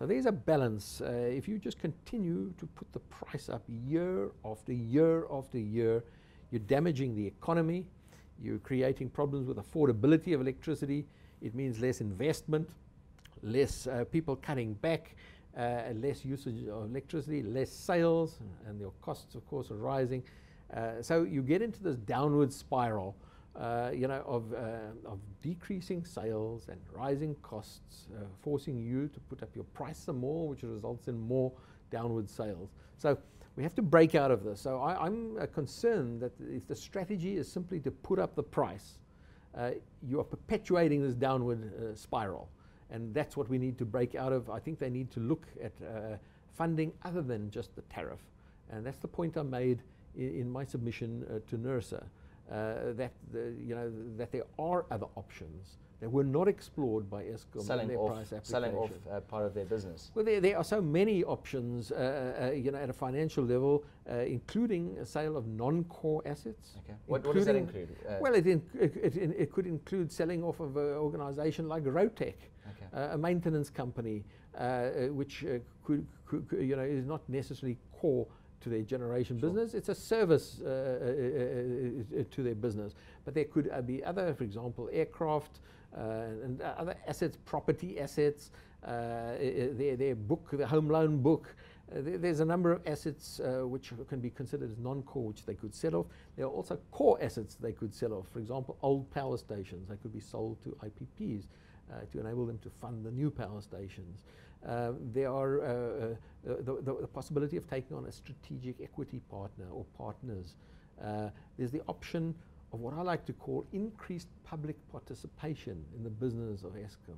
So there's a balance. If you just continue to put the price up year after year after year, you're damaging the economy, you're creating problems with affordability of electricity. It means less investment, less people cutting back, less usage of electricity, less sales, and your costs, of course, are rising. So you get into this downward spiral, of decreasing sales and rising costs, forcing you to put up your price some more, which results in more downward sales. So we have to break out of this. So I'm concerned that if the strategy is simply to put up the price, you are perpetuating this downward spiral. And that's what we need to break out of. I think they need to look at funding other than just the tariff. And that's the point I made in my submission to NERSA. That there are other options that were not explored by Eskom in their price application. Selling off part of their business. Well, there are so many options, at a financial level, including a sale of non-core assets. Okay. What does that include? Well, it could include selling off of an organization like Rotec, okay, a maintenance company, which is not necessarily core to their generation business. It's a service to their business. But there could be other, for example, aircraft and other assets, property assets, their book, the home loan book. There's a number of assets which can be considered as non-core, which they could sell off. There are also core assets they could sell off. For example, old power stations. They could be sold to IPPs to enable them to fund the new power stations. There are the possibility of taking on a strategic equity partner or partners. There's the option of what I like to call increased public participation in the business of Eskom.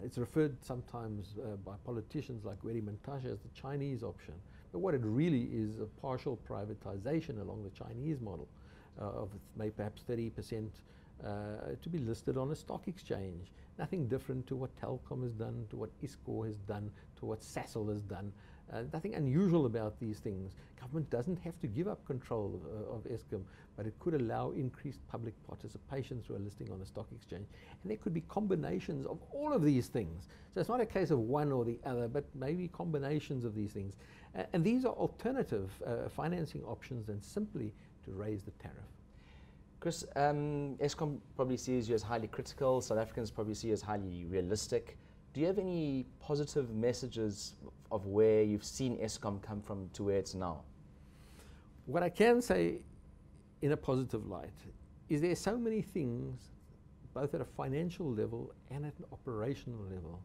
It's referred sometimes by politicians like Gwedi Mantashe as the Chinese option. But what it really is a partial privatization along the Chinese model of maybe perhaps 30% to be listed on a stock exchange. Nothing different to what Telkom has done, to what Eskom has done, to what Sasol has done. Nothing unusual about these things. Government doesn't have to give up control of Eskom, but it could allow increased public participation through a listing on a stock exchange. And there could be combinations of all of these things. So it's not a case of one or the other, but maybe combinations of these things. And these are alternative financing options than simply to raise the tariff. Chris, Eskom probably sees you as highly critical. South Africans probably see you as highly realistic. Do you have any positive messages of where you've seen Eskom come from to where it's now? What I can say in a positive light is there are so many things, both at a financial level and at an operational level,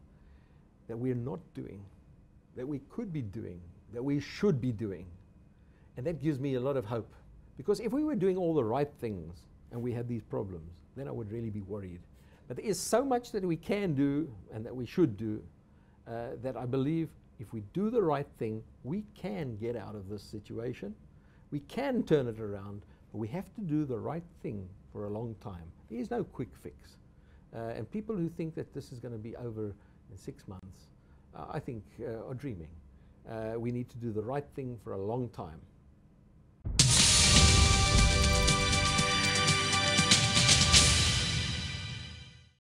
that we're not doing, that we could be doing, that we should be doing. And that gives me a lot of hope. Because if we were doing all the right things and we had these problems, then I would really be worried. But there is so much that we can do and that we should do that I believe if we do the right thing, we can get out of this situation. We can turn it around, but we have to do the right thing for a long time. There is no quick fix. And people who think that this is going to be over in 6 months, I think are dreaming. We need to do the right thing for a long time.